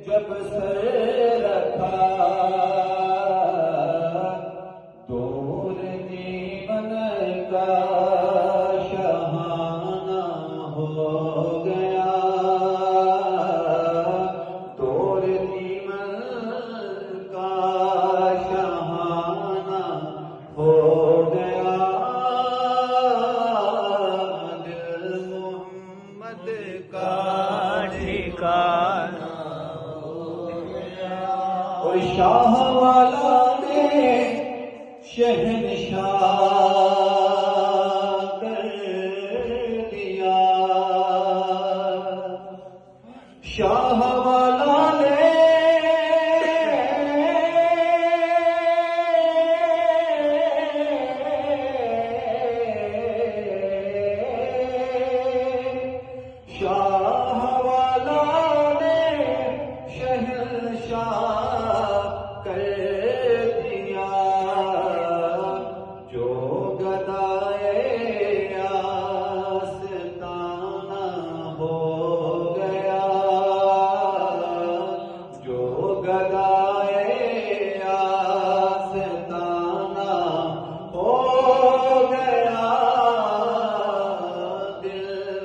جب سر رکھا دور دیمن کا شہانہ ہو گیا، دور دیمن کا شہانہ ہو گیا، دل محمد کا ٹھکانہ اور شاہ والا نے شہنشاہ